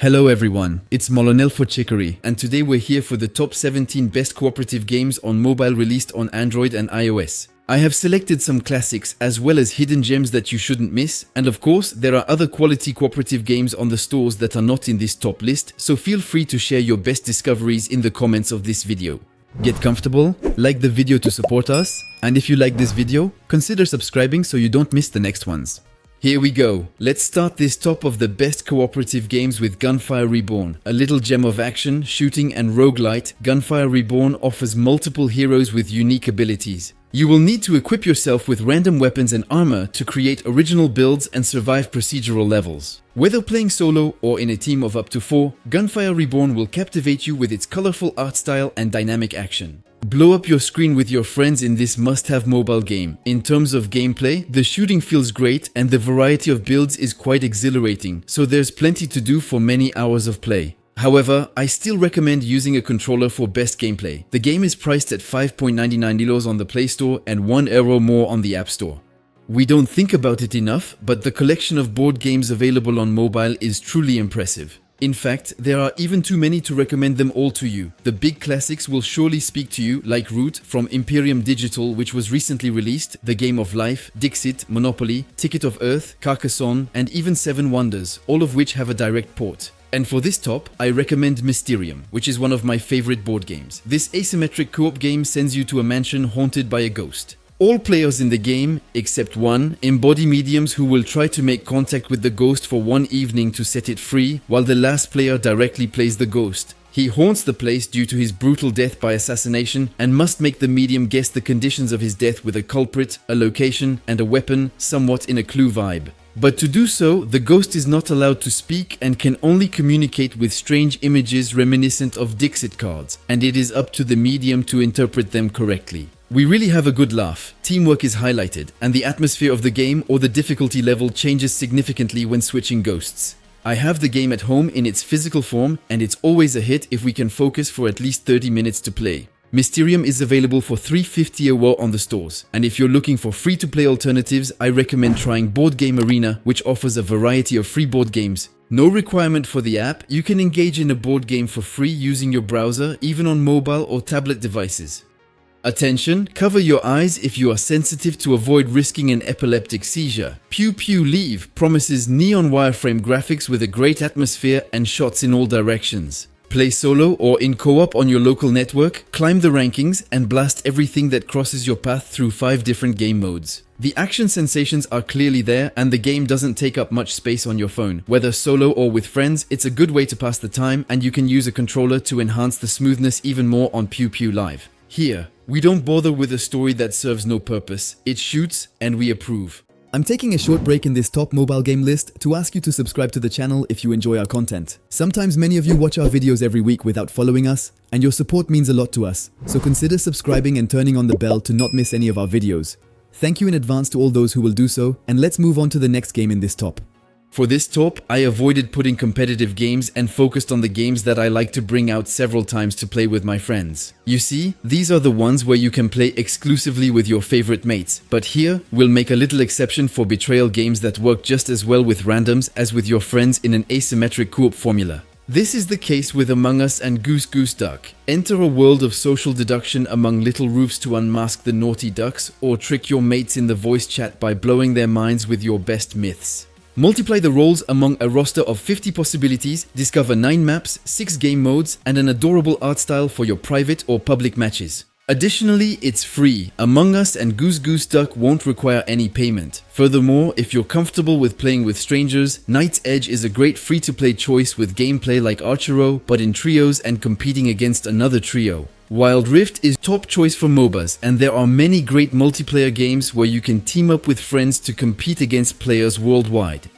Hello everyone, it's Molonel for Chicory, and today we're here for the top 17 best cooperative games on mobile released on Android and iOS. I have selected some classics as well as hidden gems that you shouldn't miss, and of course there are other quality cooperative games on the stores that are not in this top list, so feel free to share your best discoveries in the comments of this video. Get comfortable, like the video to support us, and if you like this video, consider subscribing so you don't miss the next ones. Here we go. Let's start this top of the best cooperative games with Gunfire Reborn. A little gem of action, shooting and roguelite, Gunfire Reborn offers multiple heroes with unique abilities. You will need to equip yourself with random weapons and armor to create original builds and survive procedural levels. Whether playing solo or in a team of up to 4, Gunfire Reborn will captivate you with its colorful art style and dynamic action. Blow up your screen with your friends in this must-have mobile game. In terms of gameplay, the shooting feels great and the variety of builds is quite exhilarating, so there's plenty to do for many hours of play. However, I still recommend using a controller for best gameplay. The game is priced at 5.99 euros on the Play Store and €1 more on the App Store. We don't think about it enough, but the collection of board games available on mobile is truly impressive. In fact, there are even too many to recommend them all to you. The big classics will surely speak to you, like Root from Imperium Digital, which was recently released, The Game of Life, Dixit, Monopoly, Ticket of Earth, Carcassonne, and even Seven Wonders, all of which have a direct port. And for this top, I recommend Mysterium, which is one of my favorite board games. This asymmetric co-op game sends you to a mansion haunted by a ghost. All players in the game, except one, embody mediums who will try to make contact with the ghost for one evening to set it free, while the last player directly plays the ghost. He haunts the place due to his brutal death by assassination and must make the medium guess the conditions of his death with a culprit, a location, and a weapon, somewhat in a Clue vibe. But to do so, the ghost is not allowed to speak and can only communicate with strange images reminiscent of Dixit cards, and it is up to the medium to interpret them correctly. We really have a good laugh, teamwork is highlighted, and the atmosphere of the game or the difficulty level changes significantly when switching ghosts. I have the game at home in its physical form, and it's always a hit if we can focus for at least 30 minutes to play. Mysterium is available for €3.50 on the stores, and if you're looking for free-to-play alternatives, I recommend trying Board Game Arena, which offers a variety of free board games. No requirement for the app, you can engage in a board game for free using your browser, even on mobile or tablet devices. Attention, cover your eyes if you are sensitive to avoid risking an epileptic seizure. PewPew Leave promises neon wireframe graphics with a great atmosphere and shots in all directions. Play solo or in co-op on your local network, climb the rankings, and blast everything that crosses your path through 5 different game modes. The action sensations are clearly there, and the game doesn't take up much space on your phone. Whether solo or with friends, it's a good way to pass the time, and you can use a controller to enhance the smoothness even more on PewPew Live. Here, we don't bother with a story that serves no purpose. It shoots, and we approve. I'm taking a short break in this top mobile game list to ask you to subscribe to the channel if you enjoy our content. Sometimes many of you watch our videos every week without following us, and your support means a lot to us. So consider subscribing and turning on the bell to not miss any of our videos. Thank you in advance to all those who will do so, and let's move on to the next game in this top. For this top, I avoided putting competitive games and focused on the games that I like to bring out several times to play with my friends. You see, these are the ones where you can play exclusively with your favorite mates, but here, we'll make a little exception for betrayal games that work just as well with randoms as with your friends in an asymmetric co-op formula. This is the case with Among Us and Goose Duck. Enter a world of social deduction among little roofs to unmask the naughty ducks, or trick your mates in the voice chat by blowing their minds with your best myths. Multiply the roles among a roster of 50 possibilities, discover 9 maps, 6 game modes, and an adorable art style for your private or public matches. Additionally, it's free. Among Us and Goose Duck won't require any payment. Furthermore, if you're comfortable with playing with strangers, Night's Edge is a great free-to-play choice with gameplay like Archero, but in trios and competing against another trio. Wild Rift is top choice for MOBAs, and there are many great multiplayer games where you can team up with friends to compete against players worldwide.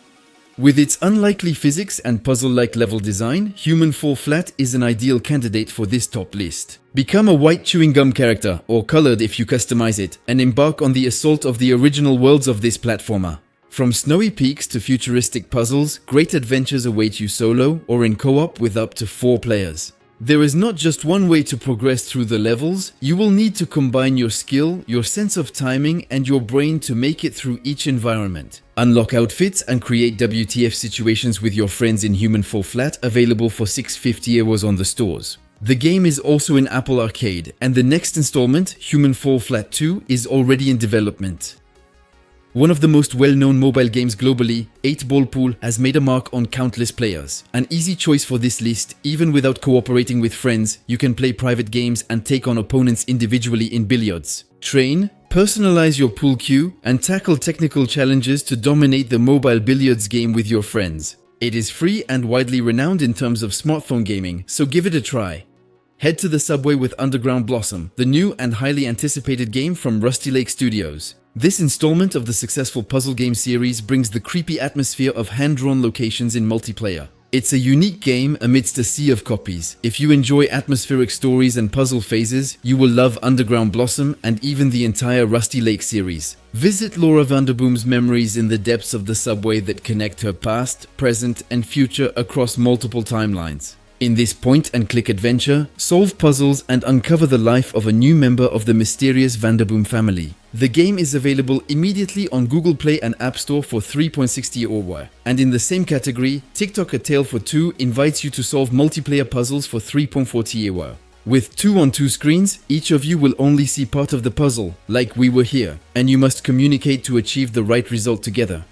With its unlikely physics and puzzle-like level design, Human Fall Flat is an ideal candidate for this top list. Become a white chewing gum character, or colored if you customize it, and embark on the assault of the original worlds of this platformer. From snowy peaks to futuristic puzzles, great adventures await you solo or in co-op with up to 4 players. There is not just one way to progress through the levels. You will need to combine your skill, your sense of timing, and your brain to make it through each environment. Unlock outfits and create WTF situations with your friends in Human Fall Flat, available for €6.50 on the stores. The game is also in Apple Arcade, and the next installment, Human Fall Flat 2, is already in development. One of the most well-known mobile games globally, 8-Ball Pool, has made a mark on countless players. An easy choice for this list. Even without cooperating with friends, you can play private games and take on opponents individually in billiards. Train, personalize your pool cue, and tackle technical challenges to dominate the mobile billiards game with your friends. It is free and widely renowned in terms of smartphone gaming, so give it a try. Head to the subway with Underground Blossom, the new and highly anticipated game from Rusty Lake Studios. This installment of the successful puzzle game series brings the creepy atmosphere of hand-drawn locations in multiplayer. It's a unique game amidst a sea of copies. If you enjoy atmospheric stories and puzzle phases, you will love Underground Blossom and even the entire Rusty Lake series. Visit Laura Vanderboom's memories in the depths of the subway that connect her past, present, and future across multiple timelines. In this point-and-click adventure, solve puzzles and uncover the life of a new member of the mysterious Vanderboom family. The game is available immediately on Google Play and App Store for €3.60. And in the same category, TikTok A Tale for Two invites you to solve multiplayer puzzles for €3.40. With 2-on-2 screens, each of you will only see part of the puzzle, like we were here, and you must communicate to achieve the right result together.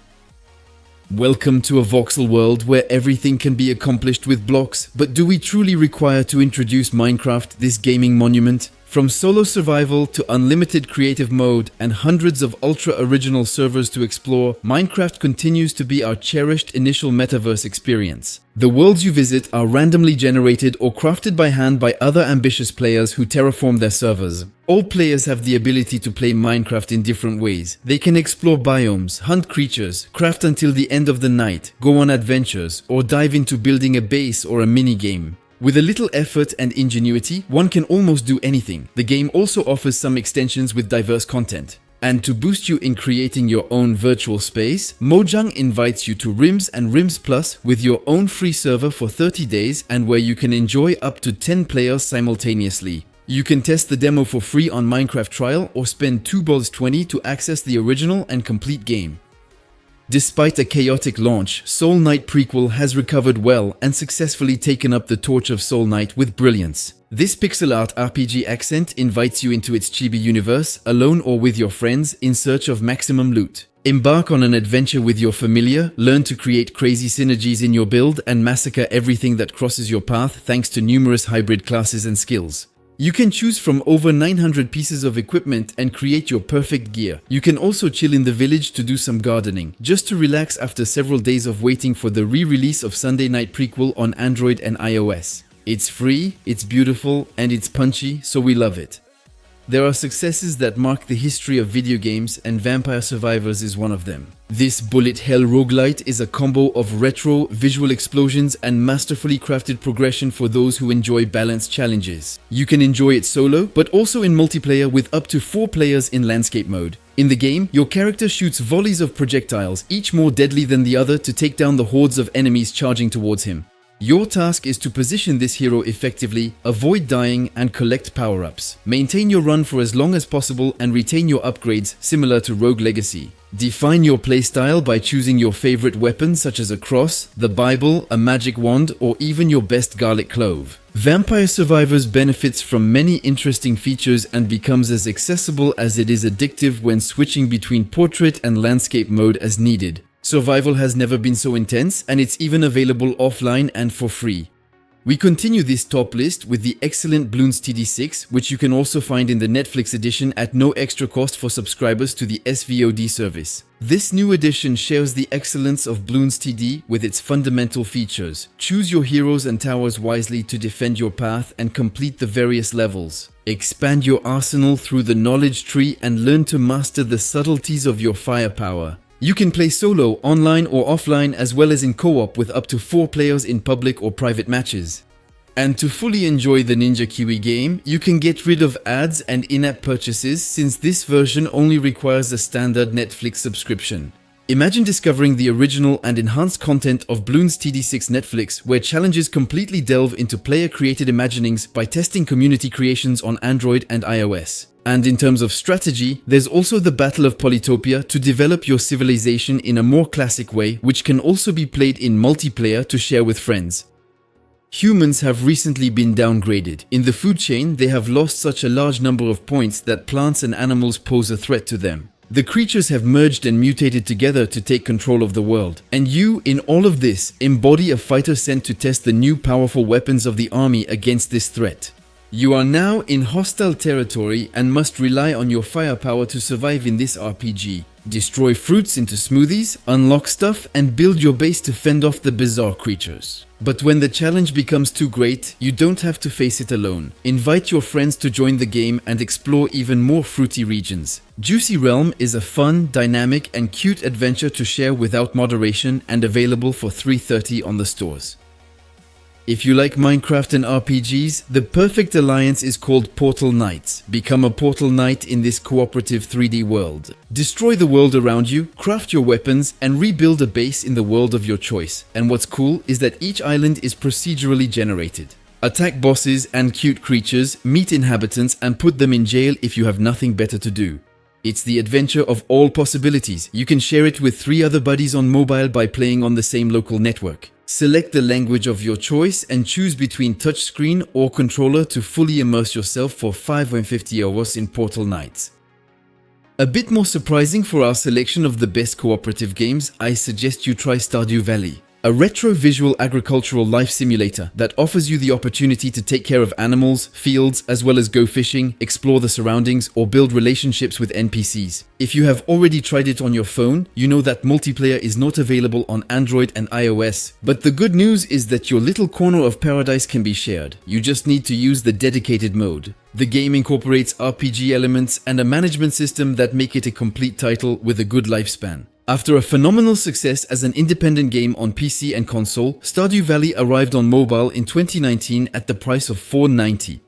Welcome to a voxel world where everything can be accomplished with blocks, but do we truly require to introduce Minecraft, this gaming monument? From solo survival to unlimited creative mode and hundreds of ultra-original servers to explore, Minecraft continues to be our cherished initial metaverse experience. The worlds you visit are randomly generated or crafted by hand by other ambitious players who terraform their servers. All players have the ability to play Minecraft in different ways. They can explore biomes, hunt creatures, craft until the end of the night, go on adventures, or dive into building a base or a mini-game. With a little effort and ingenuity, one can almost do anything. The game also offers some extensions with diverse content. And to boost you in creating your own virtual space, Mojang invites you to Rims and Rims Plus with your own free server for 30 days and where you can enjoy up to 10 players simultaneously. You can test the demo for free on Minecraft Trial or spend $2.20 to access the original and complete game. Despite a chaotic launch, Soul Knight Prequel has recovered well and successfully taken up the torch of Soul Knight with brilliance. This pixel art RPG accent invites you into its chibi universe, alone or with your friends, in search of maximum loot. Embark on an adventure with your familiar, learn to create crazy synergies in your build, and massacre everything that crosses your path thanks to numerous hybrid classes and skills. You can choose from over 900 pieces of equipment and create your perfect gear. You can also chill in the village to do some gardening, just to relax after several days of waiting for the re-release of Sunday Night Prequel on Android and iOS. It's free, it's beautiful, and it's punchy, so we love it. There are successes that mark the history of video games, and Vampire Survivors is one of them. This bullet hell roguelite is a combo of retro, visual explosions, and masterfully crafted progression for those who enjoy balanced challenges. You can enjoy it solo, but also in multiplayer with up to 4 players in landscape mode. In the game, your character shoots volleys of projectiles, each more deadly than the other, to take down the hordes of enemies charging towards him. Your task is to position this hero effectively, avoid dying, and collect power-ups. Maintain your run for as long as possible and retain your upgrades, similar to Rogue Legacy. Define your playstyle by choosing your favorite weapon such as a cross, the Bible, a magic wand, or even your best garlic clove. Vampire Survivors benefits from many interesting features and becomes as accessible as it is addictive when switching between portrait and landscape mode as needed. Survival has never been so intense, and it's even available offline and for free. We continue this top list with the excellent Bloonds TD6, which you can also find in the Netflix edition at no extra cost for subscribers to the SVOD service. This new edition shares the excellence of Bloonds TD with its fundamental features. Choose your heroes and towers wisely to defend your path and complete the various levels. Expand your arsenal through the knowledge tree and learn to master the subtleties of your firepower. You can play solo, online or offline, as well as in co-op with up to 4 players in public or private matches. And to fully enjoy the Ninja Kiwi game, you can get rid of ads and in-app purchases, since this version only requires a standard Netflix subscription. Imagine discovering the original and enhanced content of Bloonds TD Netflix, where challenges completely delve into player-created imaginings by testing community creations on Android and iOS. And in terms of strategy, there's also the Battle of Polytopia to develop your civilization in a more classic way, which can also be played in multiplayer to share with friends. Humans have recently been downgraded. In the food chain, they have lost such a large number of points that plants and animals pose a threat to them. The creatures have merged and mutated together to take control of the world. And you, in all of this, embody a fighter sent to test the new powerful weapons of the army against this threat. You are now in hostile territory and must rely on your firepower to survive in this RPG. Destroy fruits into smoothies, unlock stuff, and build your base to fend off the bizarre creatures. But when the challenge becomes too great, you don't have to face it alone. Invite your friends to join the game and explore even more fruity regions. Juicy Realm is a fun, dynamic, and cute adventure to share without moderation and available for $3.30 on the stores. If you like Minecraft and RPGs, the perfect alliance is called Portal Knights. Become a Portal Knight in this cooperative 3D world. Destroy the world around you, craft your weapons, and rebuild a base in the world of your choice. And what's cool is that each island is procedurally generated. Attack bosses and cute creatures, meet inhabitants, and put them in jail if you have nothing better to do. It's the adventure of all possibilities. You can share it with 3 other buddies on mobile by playing on the same local network. Select the language of your choice and choose between touchscreen or controller to fully immerse yourself for 550 hours in Portal Knights. A bit more surprising for our selection of the best cooperative games, I suggest you try Stardew Valley. A retro visual agricultural life simulator that offers you the opportunity to take care of animals, fields, as well as go fishing, explore the surroundings, or build relationships with NPCs. If you have already tried it on your phone, you know that multiplayer is not available on Android and iOS. But the good news is that your little corner of paradise can be shared. You just need to use the dedicated mode. The game incorporates RPG elements and a management system that make it a complete title with a good lifespan. After a phenomenal success as an independent game on PC and console, Stardew Valley arrived on mobile in 2019 at the price of $4.90.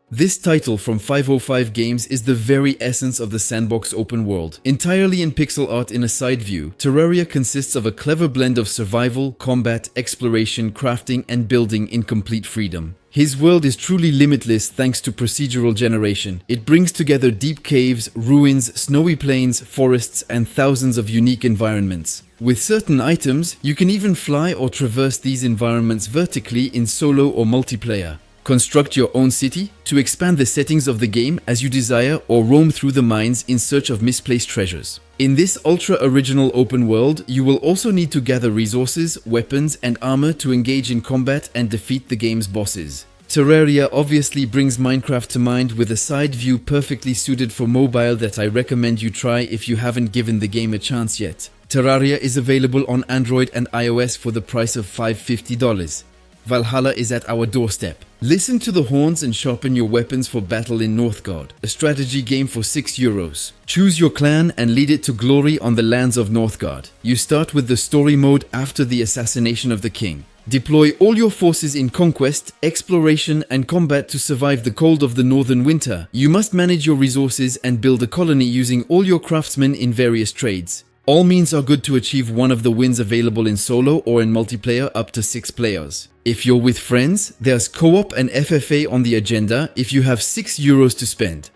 This title from 505 Games is the very essence of the sandbox open world. Entirely in pixel art in a side view, Terraria consists of a clever blend of survival, combat, exploration, crafting, and building in complete freedom. His world is truly limitless thanks to procedural generation. It brings together deep caves, ruins, snowy plains, forests, and thousands of unique environments. With certain items, you can even fly or traverse these environments vertically in solo or multiplayer. Construct your own city to expand the settings of the game as you desire, or roam through the mines in search of misplaced treasures. In this ultra-original open world, you will also need to gather resources, weapons, and armor to engage in combat and defeat the game's bosses. Terraria obviously brings Minecraft to mind with a side view perfectly suited for mobile that I recommend you try if you haven't given the game a chance yet. Terraria is available on Android and iOS for the price of $550. Valhalla is at our doorstep. Listen to the horns and sharpen your weapons for battle in Northgard, a strategy game for €6. Choose your clan and lead it to glory on the lands of Northgard. You start with the story mode after the assassination of the king. Deploy all your forces in conquest, exploration, and combat to survive the cold of the northern winter. You must manage your resources and build a colony using all your craftsmen in various trades. All means are good to achieve one of the wins available in solo or in multiplayer up to 6 players. If you're with friends, there's co-op and FFA on the agenda if you have €6 to spend.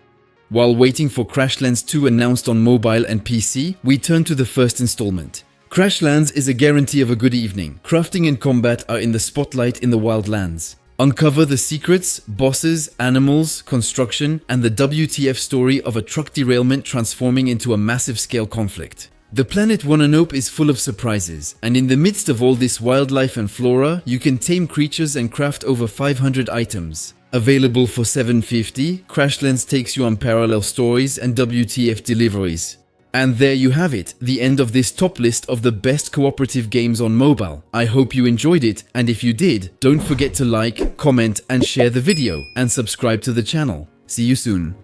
While waiting for Crashlands 2 announced on mobile and PC, we turn to the first installment. Crashlands is a guarantee of a good evening. Crafting and combat are in the spotlight in the wildlands. Uncover the secrets, bosses, animals, construction, and the WTF story of a truck derailment transforming into a massive scale conflict. The planet Wananope is full of surprises, and in the midst of all this wildlife and flora, you can tame creatures and craft over 500 items. Available for $7.50, Crashlands takes you on parallel stories and WTF deliveries. And there you have it, the end of this top list of the best cooperative games on mobile. I hope you enjoyed it, and if you did, don't forget to like, comment, and share the video, and subscribe to the channel. See you soon.